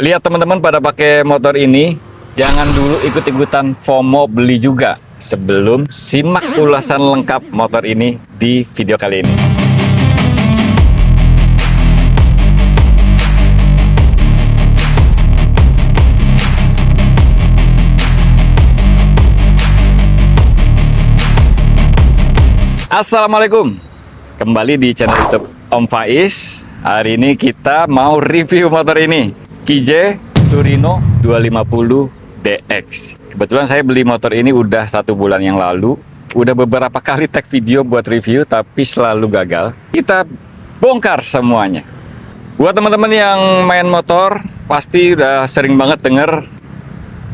Lihat teman-teman pada pakai motor ini, jangan dulu ikut-ikutan FOMO beli juga sebelum simak ulasan lengkap motor ini di video kali ini. Assalamualaikum, kembali di channel YouTube Om Faiz. Hari ini kita mau review motor ini, KJ Torino 250 DX. Kebetulan saya beli motor ini udah 1 bulan yang lalu. Udah beberapa kali tag video buat review, tapi selalu gagal. Kita bongkar semuanya. Buat teman-teman yang main motor, pasti udah sering banget denger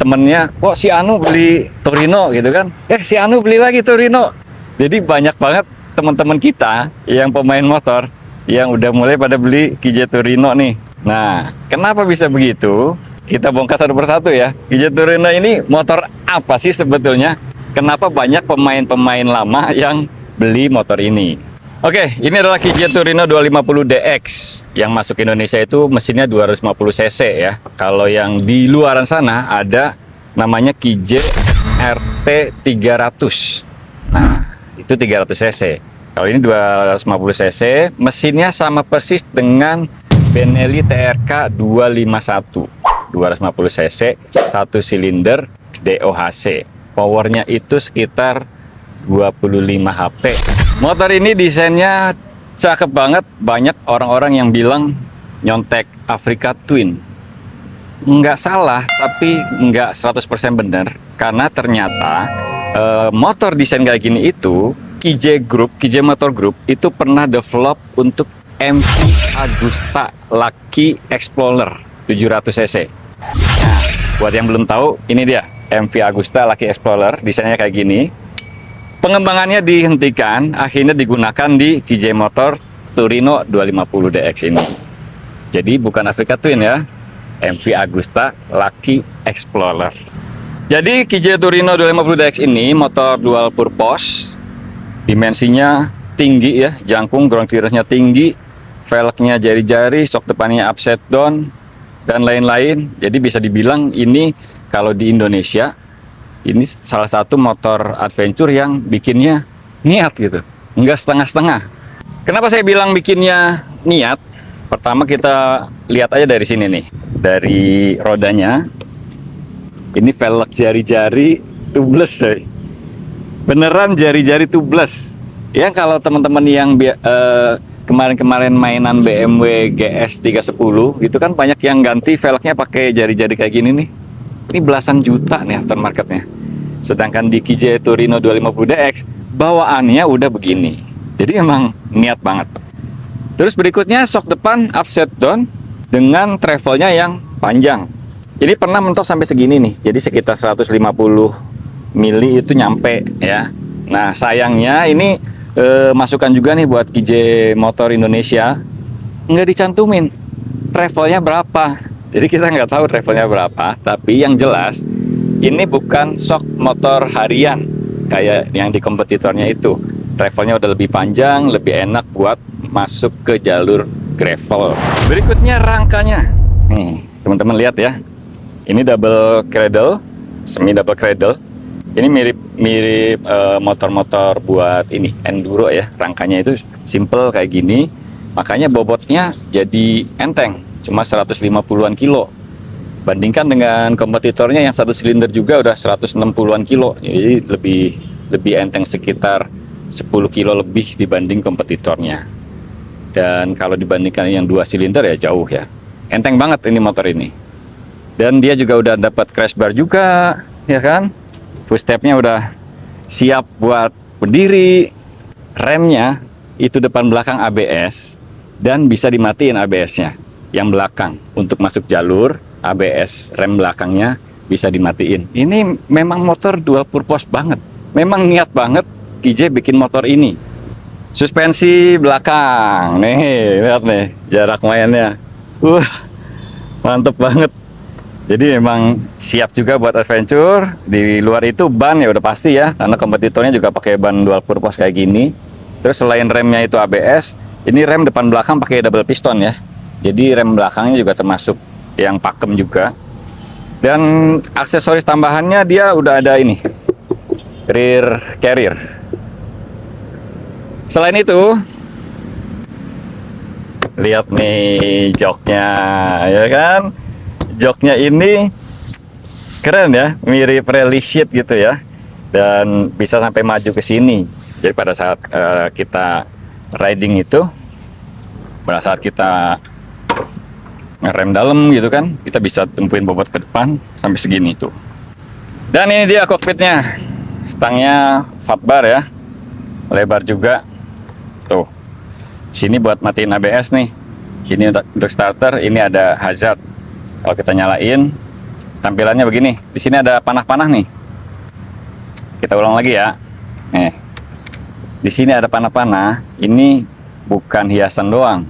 temennya, kok si Anu beli Torino gitu kan. Si Anu beli lagi Torino. Jadi banyak banget teman-teman kita yang pemain motor yang udah mulai pada beli KJ Torino nih. Nah, kenapa bisa begitu? Kita bongkar satu persatu ya. KJ Torino ini motor apa sih sebetulnya? Kenapa banyak pemain-pemain lama yang beli motor ini? Oke, ini adalah KJ Torino 250 DX. Yang masuk Indonesia itu mesinnya 250 cc ya. Kalau yang di luaran sana ada namanya KJ RT 300. Nah, itu 300 cc. Kalau ini 250 cc, mesinnya sama persis dengan Benelli TRK 251. 250 cc, 1 silinder DOHC. Powernya itu sekitar 25 HP. Motor ini desainnya cakep banget. Banyak orang-orang yang bilang nyontek Africa Twin. Nggak salah, tapi nggak 100% benar. Karena ternyata motor desain kayak gini itu KJ Motor Group itu pernah develop untuk MV Agusta Lucky Explorer 700 cc. Nah, buat yang belum tahu, ini dia MV Agusta Lucky Explorer, desainnya kayak gini. Pengembangannya dihentikan, akhirnya digunakan di KJ Motor Torino 250 DX ini. Jadi bukan Africa Twin ya, MV Agusta Lucky Explorer. Jadi KJ Torino 250 DX ini motor dual purpose. Dimensinya tinggi ya, jangkung ground clearance-nya tinggi, velgnya jari-jari, shock depannya upside down, dan lain-lain. Jadi bisa dibilang ini kalau di Indonesia, ini salah satu motor adventure yang bikinnya niat gitu, enggak setengah-setengah. Kenapa saya bilang bikinnya niat? Pertama kita lihat aja dari sini nih, dari rodanya. Ini velg jari-jari tubeless coy. Beneran jari-jari tubeless. Ya kalau teman-teman yang kemarin-kemarin mainan BMW GS 310 itu kan banyak yang ganti velgnya pakai jari-jari kayak gini nih. Ini belasan juta nih aftermarketnya. Sedangkan di KJ Torino 250 DX bawaannya udah begini. Jadi emang niat banget. Terus berikutnya shock depan upside down dengan travelnya yang panjang. Ini pernah mentok sampai segini nih. Jadi sekitar 150 mili itu nyampe ya. Nah sayangnya ini masukan juga nih buat KJ Motor Indonesia, nggak dicantumin travelnya berapa. Jadi kita nggak tahu travelnya berapa. Tapi yang jelas ini bukan shock motor harian kayak yang di kompetitornya itu. Travelnya udah lebih panjang, lebih enak buat masuk ke jalur gravel. Berikutnya rangkanya. Nih teman-teman lihat ya. Ini double cradle, semi double cradle. Ini mirip motor-motor buat ini enduro ya. Rangkanya itu simple kayak gini, makanya bobotnya jadi enteng, cuma 150-an kilo. Bandingkan dengan kompetitornya yang 1 silinder juga udah 160-an kilo. Jadi lebih enteng sekitar 10 kilo lebih dibanding kompetitornya. Dan kalau dibandingkan yang 2 silinder ya jauh ya. Enteng banget ini motor ini. Dan dia juga udah dapat crash bar juga, ya kan? Footstepnya udah siap buat berdiri. Remnya itu depan belakang ABS dan bisa dimatiin ABS-nya. Yang belakang untuk masuk jalur ABS rem belakangnya bisa dimatiin. Ini memang motor dual purpose banget. Memang niat banget KJ bikin motor ini. Suspensi belakang, nih lihat nih jarak mainnya. Mantep banget. Jadi memang siap juga buat adventure. Di luar itu ban ya udah pasti ya, karena kompetitornya juga pakai ban dual purpose kayak gini. Terus selain remnya itu ABS, ini rem depan belakang pakai double piston ya. Jadi rem belakangnya juga termasuk yang pakem juga. Dan aksesoris tambahannya dia udah ada ini, rear carrier. Selain itu, lihat nih joknya, ya kan? Joknya ini keren ya, mirip rally sheet gitu ya, dan bisa sampai maju ke sini. Jadi pada saat kita riding itu, pada saat kita ngerem dalam gitu kan, kita bisa tumpuin bobot ke depan sampai segini tuh. Dan ini dia kokpitnya, stangnya fat bar ya, lebar juga tuh. Sini buat matiin ABS nih, ini untuk starter, ini ada hazard. Kalau kita nyalain, tampilannya begini. Di sini ada panah-panah nih. Kita ulang lagi ya. Nih, di sini ada panah-panah. Ini bukan hiasan doang,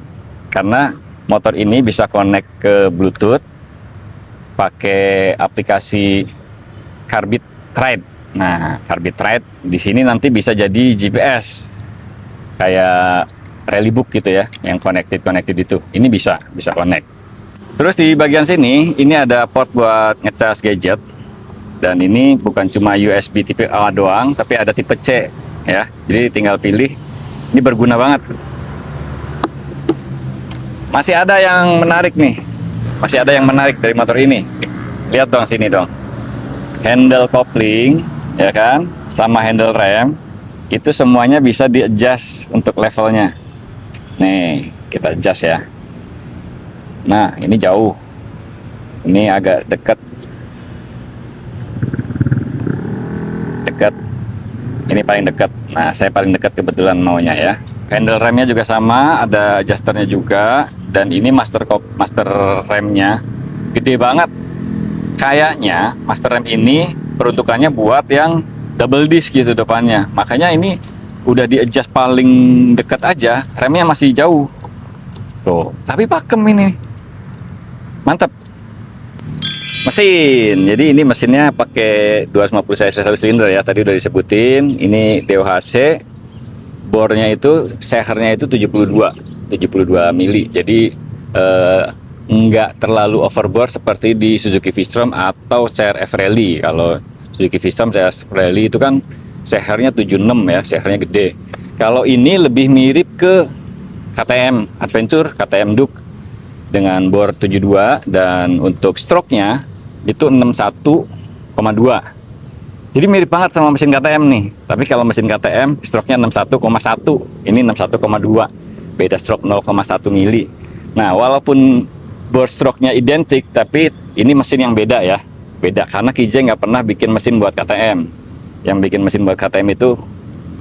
karena motor ini bisa connect ke Bluetooth pakai aplikasi Carbit Ride. Nah, Carbit Ride di sini nanti bisa jadi GPS kayak Rallybook gitu ya, yang connected itu. Ini bisa connect. Terus di bagian sini ini ada port buat ngecas gadget, dan ini bukan cuma USB tipe A doang, tapi ada tipe C ya. Jadi tinggal pilih. Ini berguna banget. Masih ada yang menarik nih, masih ada yang menarik dari motor ini. Lihat dong sini dong, handle kopling ya kan, sama handle rem itu semuanya bisa di adjust untuk levelnya. Nih kita adjust ya. Nah ini jauh, ini agak dekat, ini paling dekat. Nah saya paling dekat kebetulan maunya ya. Handle remnya juga sama, ada adjusternya juga, dan ini master remnya gede banget. Kayaknya master rem ini peruntukannya buat yang double disc gitu depannya, makanya ini udah di adjust paling dekat aja, remnya masih jauh tuh, tapi pakem ini, mantap. Mesin, jadi ini mesinnya pakai 250 cc 1 silinder ya, tadi udah disebutin. Ini DOHC, bornya itu sehernya itu 72 mili, jadi nggak terlalu overbore seperti di Suzuki V-Strom atau CRF Rally. Kalau Suzuki V-Strom, CRF Rally itu kan sehernya 76 ya, sehernya gede. Kalau ini lebih mirip ke KTM Adventure, KTM Duke dengan bor 72, dan untuk stroke-nya itu 61,2. Jadi mirip banget sama mesin KTM nih. Tapi kalau mesin KTM stroke-nya 61,1, ini 61,2. Beda stroke 0,1 mili. Nah, walaupun bore stroke-nya identik, tapi ini mesin yang beda ya. Beda karena KJ nggak pernah bikin mesin buat KTM. Yang bikin mesin buat KTM itu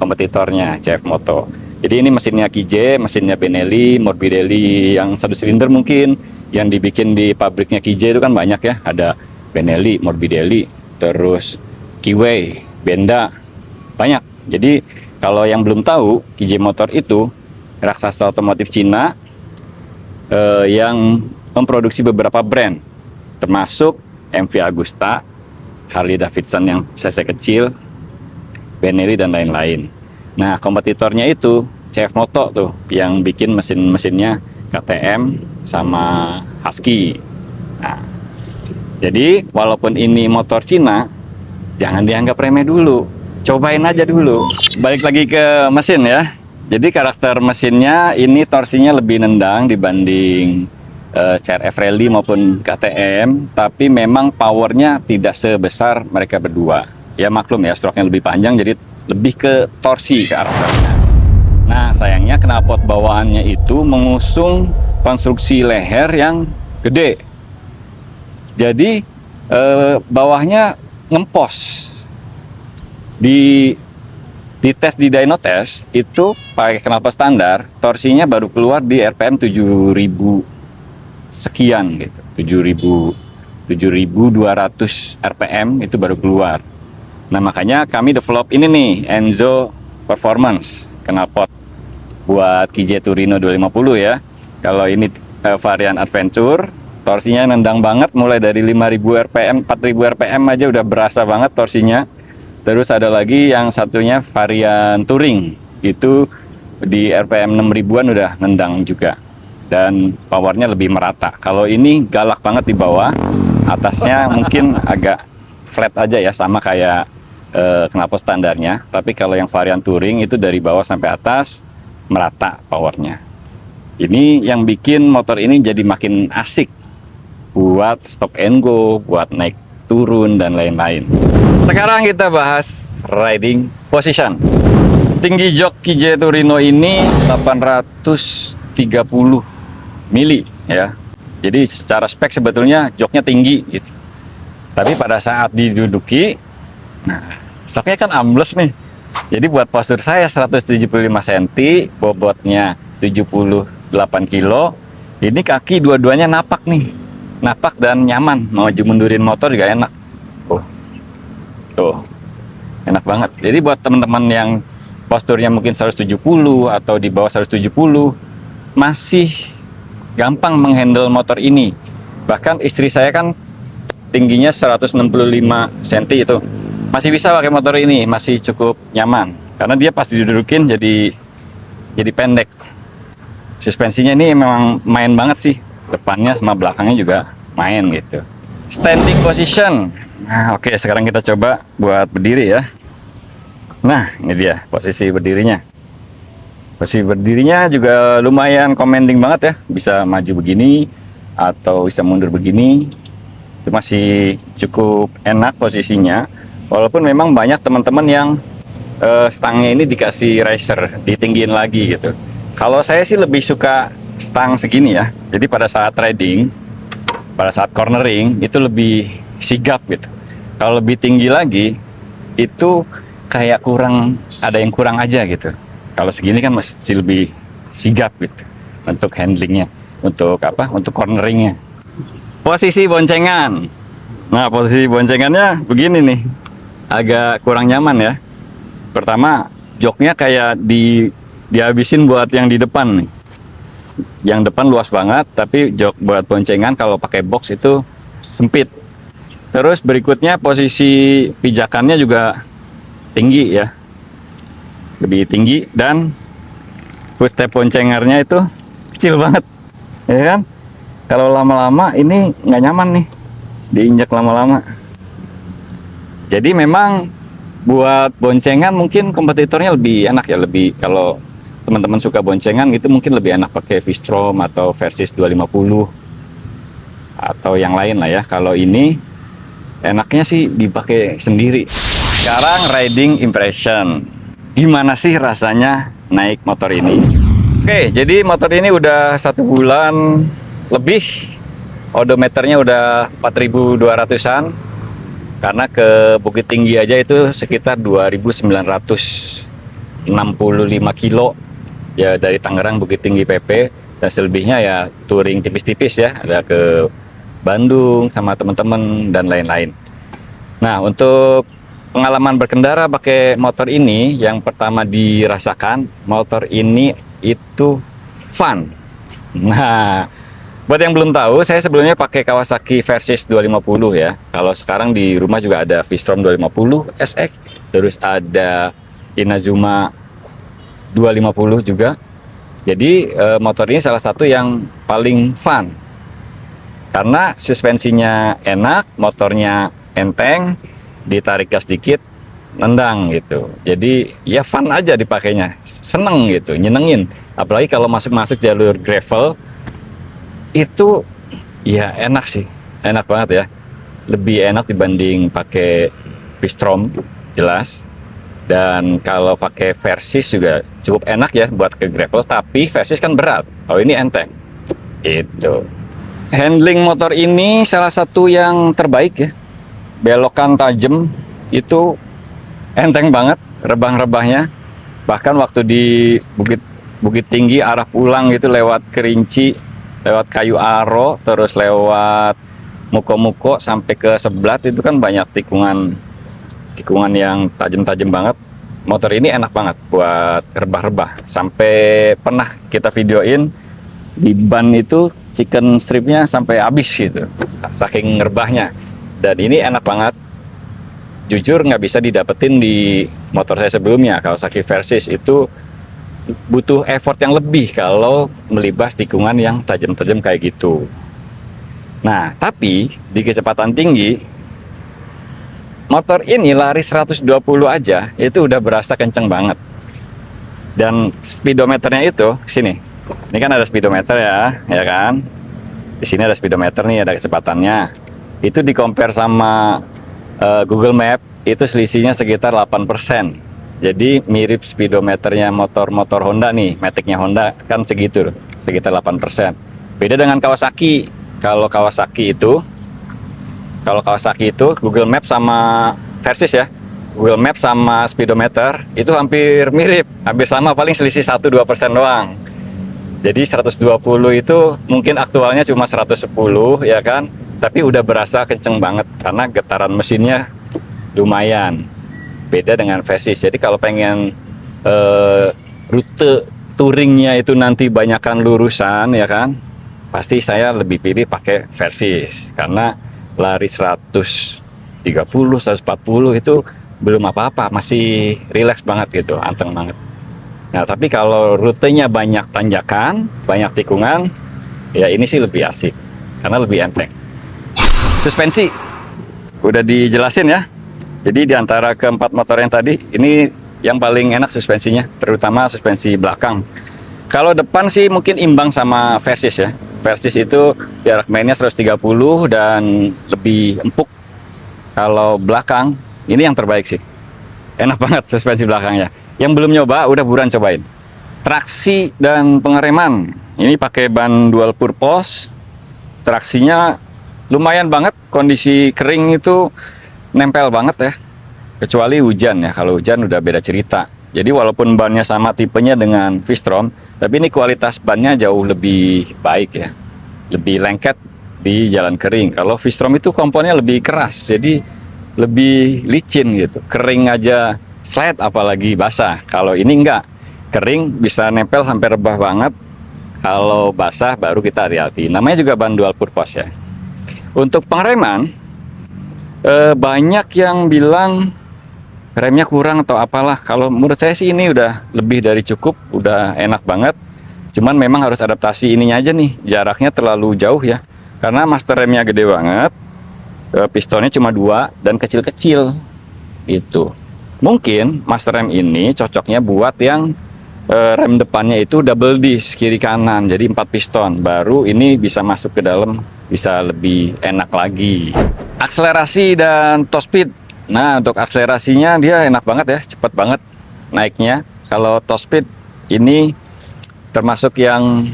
kompetitornya CF Moto. Jadi ini mesinnya KJ, mesinnya Benelli, Morbidelli yang 1 silinder mungkin. Yang dibikin di pabriknya KJ itu kan banyak ya. Ada Benelli, Morbidelli, terus Kiway, Benda, banyak. Jadi kalau yang belum tahu, KJ Motor itu raksasa otomotif Cina yang memproduksi beberapa brand, termasuk MV Agusta, Harley Davidson yang cc kecil, Benelli dan lain-lain. Nah, kompetitornya itu CF Moto tuh, yang bikin mesin-mesinnya KTM sama Husky. Nah, jadi walaupun ini motor Cina, jangan dianggap remeh dulu, cobain aja dulu. Balik lagi ke mesin ya. Jadi karakter mesinnya ini torsinya lebih nendang dibanding CRF Rally maupun KTM, tapi memang powernya tidak sebesar mereka berdua. Ya maklum ya, stroke-nya lebih panjang, jadi lebih ke torsi karakternya. Nah sayangnya knalpot bawaannya itu mengusung konstruksi leher yang gede. Jadi bawahnya ngempos. Di tes di dyno test itu pakai knalpot standar, torsinya baru keluar di RPM 7000 sekian gitu, 7200 RPM itu baru keluar. Nah makanya kami develop ini nih, Enzo Performance knalpot buat KJ Turino 250 ya. Kalau ini varian Adventure, torsinya nendang banget, mulai dari 5000 RPM, 4000 RPM aja udah berasa banget torsinya. Terus ada lagi yang satunya varian Touring, itu di RPM 6000-an udah nendang juga. dan powernya lebih merata. Kalau ini galak banget di bawah, atasnya mungkin agak flat aja ya, sama kayak knalpot standarnya. Tapi kalau yang varian touring itu dari bawah sampai atas merata powernya. Ini yang bikin motor ini jadi makin asik buat stop and go, buat naik turun dan lain-lain. Sekarang kita bahas riding position. Tinggi jok KJ Torino ini 830 mili ya. Jadi secara spek sebetulnya joknya tinggi gitu. Tapi pada saat diduduki, nah stoknya kan ambles nih. Jadi buat postur saya 175 cm, bobotnya 78 kilo. Ini kaki dua-duanya napak nih. Napak dan nyaman, maju mundurin motor juga enak. Tuh, enak banget. Jadi buat teman-teman yang posturnya mungkin 170 atau di bawah 170, masih gampang menghandle motor ini. Bahkan istri saya kan tingginya 165 cm itu, masih bisa pakai motor ini, masih cukup nyaman. Karena dia pasti didudukin jadi pendek. Suspensinya ini memang main banget sih. Depannya sama belakangnya juga main gitu. Standing position. Nah, oke, sekarang kita coba buat berdiri ya. Nah, ini dia posisi berdirinya. Posisi berdirinya juga lumayan commanding banget ya. Bisa maju begini atau bisa mundur begini. Itu masih cukup enak posisinya. Walaupun memang banyak teman-teman yang stangnya ini dikasih riser, ditinggiin lagi gitu. Kalau saya sih lebih suka stang segini ya. Jadi pada saat riding, pada saat cornering itu lebih sigap gitu. Kalau lebih tinggi lagi itu kayak kurang, ada yang kurang aja gitu. Kalau segini kan masih lebih sigap gitu untuk handlingnya, untuk apa? Untuk corneringnya. Posisi boncengan. Nah, posisi boncengannya begini nih, agak kurang nyaman ya. Pertama, joknya kayak dihabisin buat yang di depan nih. Yang depan luas banget, tapi jok buat boncengan kalau pakai box itu sempit. Terus berikutnya posisi pijakannya juga tinggi ya, lebih tinggi, dan footstep boncengarnya itu kecil banget, ya kan? Kalau lama-lama ini nggak nyaman nih, diinjak lama-lama. Jadi memang buat boncengan mungkin kompetitornya lebih enak ya, lebih kalau teman-teman suka boncengan gitu mungkin lebih enak pakai V-Strom atau Versys 250 atau yang lain lah ya. Kalau ini enaknya sih dipakai sendiri. Sekarang riding impression. Gimana sih rasanya naik motor ini? Oke, jadi motor ini udah 1 bulan lebih. Odometernya udah 4.200-an. Karena ke Bukit Tinggi aja itu sekitar 2.965 kilo. Ya dari Tangerang Bukit Tinggi PP, dan selebihnya ya touring tipis-tipis ya, ada ke Bandung sama teman-teman dan lain-lain. Nah, untuk pengalaman berkendara pakai motor ini, yang pertama dirasakan motor ini itu fun. Nah, buat yang belum tahu, saya sebelumnya pakai Kawasaki Versys 250 ya. Kalau sekarang di rumah juga ada V-Strom 250 SX, terus ada Inazuma 250 juga. Jadi motor ini salah satu yang paling fun karena suspensinya enak, motornya enteng, ditarik gas dikit nendang gitu. Jadi ya fun aja dipakainya, seneng gitu, nyenengin. Apalagi kalau masuk-masuk jalur gravel itu ya enak sih, enak banget ya. Lebih enak dibanding pakai V-Strom jelas. Dan kalau pakai Versys juga cukup enak ya buat ke gravel, tapi Versys kan berat, kalau ini enteng itu. Handling motor ini salah satu yang terbaik ya. Belokan tajam itu enteng banget, rebah-rebahnya. Bahkan waktu di Bukit Tinggi arah pulang itu lewat Kerinci, lewat Kayu Aro, terus lewat Muko-Muko sampai ke Seblat, itu kan banyak tikungan yang tajam-tajam banget. Motor ini enak banget buat rebah-rebah. Sampai pernah kita videoin di ban itu chicken stripnya sampai habis gitu, saking rebahnya. Dan ini enak banget. Jujur nggak bisa didapetin di motor saya sebelumnya, Kawasaki Versys itu butuh effort yang lebih kalau melibas tikungan yang tajam-tajam kayak gitu. Nah, tapi di kecepatan tinggi, motor ini lari 120 aja, itu udah berasa kenceng banget. Dan speedometernya itu, sini. Ini kan ada speedometer ya kan? Di sini ada speedometer nih, ada kecepatannya. Itu di compare sama Google Map, itu selisihnya sekitar 8%. Jadi mirip speedometernya motor-motor Honda nih, Matic-nya Honda kan segitu, sekitar 8%. Beda dengan Kawasaki. Kalau Kawasaki itu Google Map sama Versys ya. Google Map sama speedometer itu hampir mirip, hampir sama, paling selisih 1-2% doang. Jadi 120 itu mungkin aktualnya cuma 110 ya kan, tapi udah berasa kenceng banget karena getaran mesinnya lumayan. Beda dengan Versys. Jadi kalau pengen rute touringnya itu nanti banyakan lurusan ya kan, pasti saya lebih pilih pakai Versys karena lari 130, 140 itu belum apa-apa, masih relax banget gitu, anteng banget. Nah, tapi kalau rutenya banyak tanjakan, banyak tikungan, ya ini sih lebih asik karena lebih enteng. Suspensi udah dijelasin ya. Jadi di antara keempat motor yang tadi, ini yang paling enak suspensinya, terutama suspensi belakang. Kalau depan sih mungkin imbang sama Versys ya. Versys itu jarak mainnya 130 dan lebih empuk. Kalau belakang, ini yang terbaik sih. Enak banget suspensi belakangnya. Yang belum nyoba, udah buruan cobain. Traksi dan pengereman. Ini pakai ban dual purpose. Traksinya lumayan banget. Kondisi kering itu nempel banget ya. Kecuali hujan ya. Kalau hujan udah beda cerita. Jadi walaupun bannya sama tipenya dengan V-Strom, tapi ini kualitas bannya jauh lebih baik ya. Lebih lengket di jalan kering. Kalau V-Strom itu komponnya lebih keras. Jadi lebih licin gitu, kering aja slide apalagi basah. Kalau ini enggak, kering bisa nempel sampai rebah banget, kalau basah baru kita hati-hati. Namanya juga ban dual purpose ya. Untuk pengereman, banyak yang bilang remnya kurang atau apalah. Kalau menurut saya sih ini udah lebih dari cukup, udah enak banget. Cuman memang harus adaptasi ininya aja nih, jaraknya terlalu jauh ya, karena master remnya gede banget. Pistonnya cuma 2 dan kecil-kecil itu. Mungkin master rem ini cocoknya buat yang rem depannya itu double disc kiri kanan, jadi 4 piston, baru ini bisa masuk ke dalam, bisa lebih enak lagi. Akselerasi dan top speed. Nah, untuk akselerasinya dia enak banget ya, cepat banget naiknya. Kalau top speed ini termasuk yang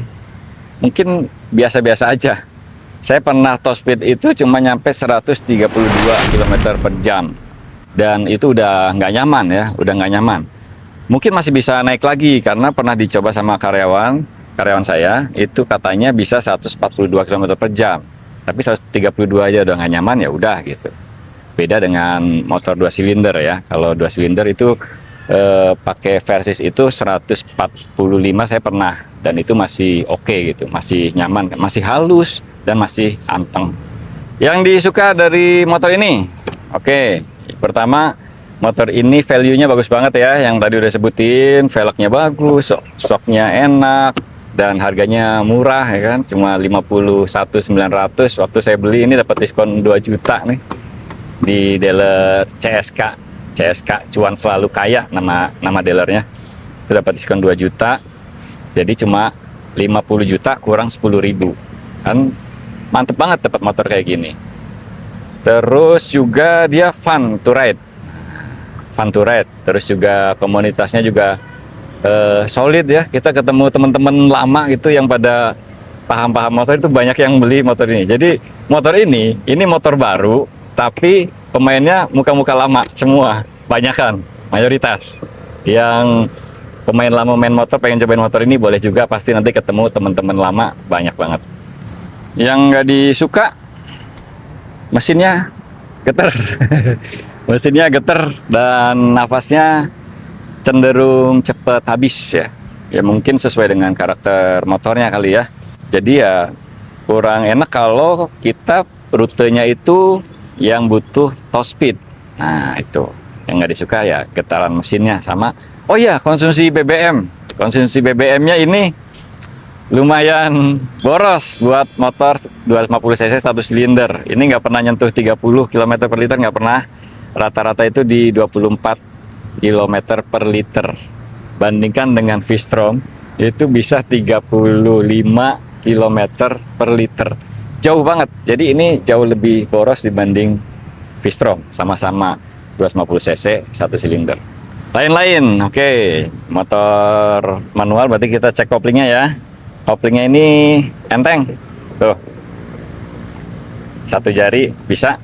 mungkin biasa-biasa aja. Saya pernah top speed itu cuma nyampe 132 km per jam. Dan itu udah nggak nyaman ya, udah nggak nyaman. Mungkin masih bisa naik lagi karena pernah dicoba sama karyawan saya, itu katanya bisa 142 km per jam. Tapi 132 aja udah nggak nyaman, ya udah gitu. Beda dengan motor 2 silinder ya. Kalau 2 silinder itu pakai Versys itu 145 saya pernah, dan itu masih oke gitu, masih nyaman, masih halus dan masih anteng. Yang disuka dari motor ini, oke, pertama motor ini value-nya bagus banget ya, yang tadi udah sebutin, velgnya bagus, shocknya enak, dan harganya murah ya kan, cuma 51.900. Waktu saya beli ini dapat diskon 2 juta nih di dealer CSK Cuan Selalu Kaya, nama dealernya. Itu dapat diskon 2 juta, jadi cuma 50 juta kurang 10.000 kan, mantep banget dapat motor kayak gini. Terus juga dia fun to ride, terus juga komunitasnya juga solid ya. Kita ketemu teman-teman lama gitu yang pada paham-paham motor, itu banyak yang beli motor ini. Jadi motor ini motor baru, tapi pemainnya muka-muka lama semua, banyakan, mayoritas. Yang pemain lama main motor pengen cobain motor ini boleh juga, pasti nanti ketemu teman-teman lama banyak banget. Yang nggak disuka, mesinnya geter. Mesinnya geter dan nafasnya cenderung cepat habis ya. Ya mungkin sesuai dengan karakter motornya kali ya. Jadi ya kurang enak kalau kita rutenya itu yang butuh top speed. Nah itu yang nggak disuka ya, getaran mesinnya sama. Oh iya, konsumsi BBM Konsumsi BBM-nya ini lumayan boros buat motor 250 cc 1 silinder. Ini nggak pernah nyentuh 30 km per liter, nggak pernah. Rata-rata itu di 24 km per liter. Bandingkan dengan V-Strom, itu bisa 35 km per liter. Jauh banget. Jadi ini jauh lebih boros dibanding V-Strom. Sama-sama 250 cc 1 silinder. Lain-lain, oke. Motor manual berarti kita cek koplingnya ya. Koplingnya ini enteng. Tuh. Satu jari bisa.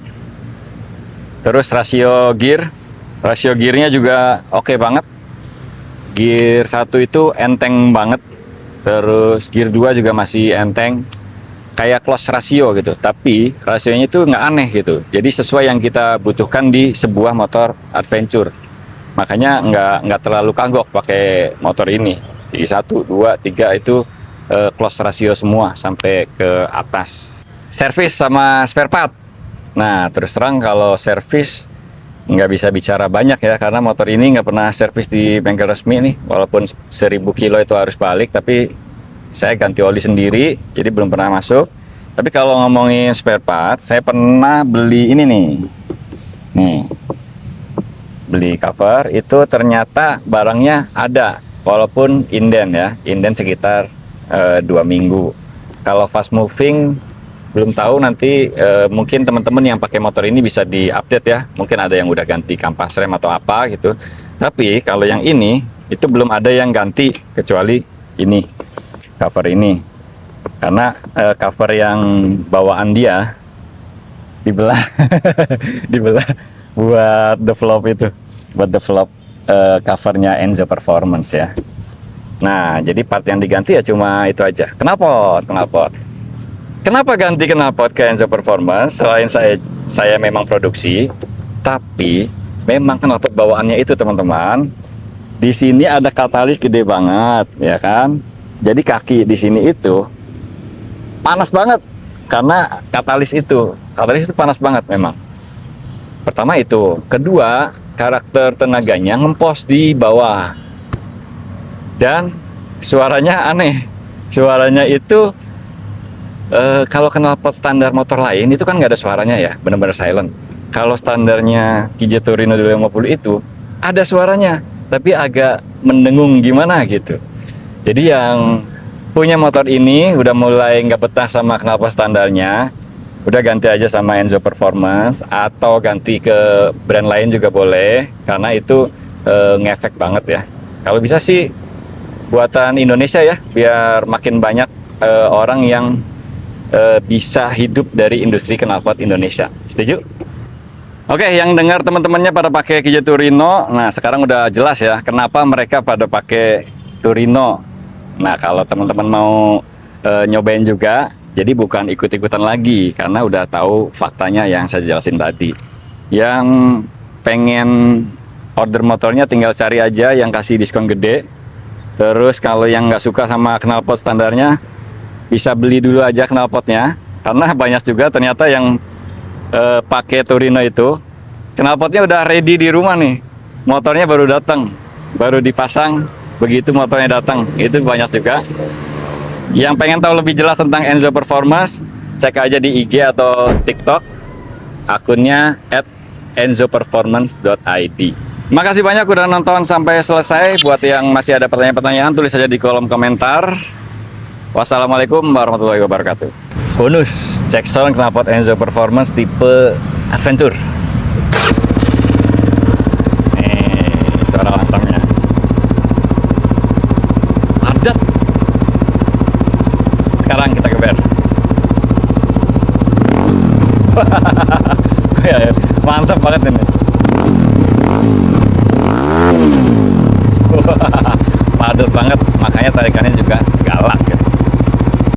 Terus rasio gearnya juga oke banget. Gear 1 itu enteng banget. Terus gear 2 juga masih enteng. Kayak close ratio gitu, tapi rasionya itu nggak aneh gitu. Jadi sesuai yang kita butuhkan di sebuah motor adventure. Makanya nggak terlalu kagok pakai motor ini. Di 1, 2, 3 itu close ratio semua sampai ke atas. Servis sama spare part. Nah, terus terang kalau servis nggak bisa bicara banyak ya, karena motor ini nggak pernah servis di bengkel resmi nih. Walaupun 1000 kilo itu harus balik, tapi saya ganti oli sendiri, jadi belum pernah masuk. Tapi kalau ngomongin spare part, saya pernah beli ini nih. Nih, beli cover, itu ternyata barangnya ada. Walaupun inden ya, inden sekitar 2 minggu. Kalau fast moving, belum tahu nanti mungkin teman-teman yang pakai motor ini bisa diupdate ya. Mungkin ada yang udah ganti kampas rem atau apa gitu. Tapi kalau yang ini, itu belum ada yang ganti, kecuali ini. Cover ini, karena cover yang bawaan dia dibelah dibelah buat develop itu, buat develop covernya Enzo Performance ya. Nah, jadi part yang diganti ya cuma itu aja, knalpot. Kenapa ganti knalpot ke Enzo Performance? Selain saya memang produksi, tapi memang knalpot bawaannya itu teman-teman, di sini ada katalis gede banget ya kan. Jadi kaki di sini itu panas banget karena katalis itu panas banget memang. Pertama itu, kedua karakter tenaganya ngempos di bawah dan suaranya aneh. Suaranya itu kalau knalpot standar motor lain itu kan nggak ada suaranya ya, benar-benar silent. Kalau standarnya KJ Torino 250 itu ada suaranya, tapi agak mendengung gimana gitu. Jadi yang punya motor ini udah mulai nggak betah sama knalpot standarnya, udah ganti aja sama Enzo Performance atau ganti ke brand lain juga boleh, karena itu ngefek banget ya. Kalau bisa sih buatan Indonesia ya, biar makin banyak orang yang bisa hidup dari industri knalpot Indonesia. Setuju? Oke, yang dengar teman-temannya pada pakai KJ Torino, nah sekarang udah jelas ya kenapa mereka pada pakai Torino. Nah, kalau teman-teman mau nyobain juga, jadi bukan ikut-ikutan lagi, karena udah tahu faktanya yang saya jelasin tadi. Yang pengen order motornya tinggal cari aja yang kasih diskon gede. Terus kalau yang nggak suka sama knalpot standarnya, bisa beli dulu aja knalpotnya, karena banyak juga ternyata yang pakai Torino itu, knalpotnya udah ready di rumah nih, motornya baru datang, baru dipasang. Begitu motornya datang, itu banyak juga. Yang pengen tahu lebih jelas tentang Enzo Performance, cek aja di IG atau TikTok, akunnya @enzoperformance.id. Makasih banyak udah nonton sampai selesai. Buat yang masih ada pertanyaan-pertanyaan, tulis aja di kolom komentar. Wassalamualaikum warahmatullahi wabarakatuh. Bonus, cek sound knalpot Enzo Performance tipe Adventure. Nih, suara langsungnya. Sekarang kita geber. Mantap banget ini. Padat banget, makanya tarikannya juga galak ya.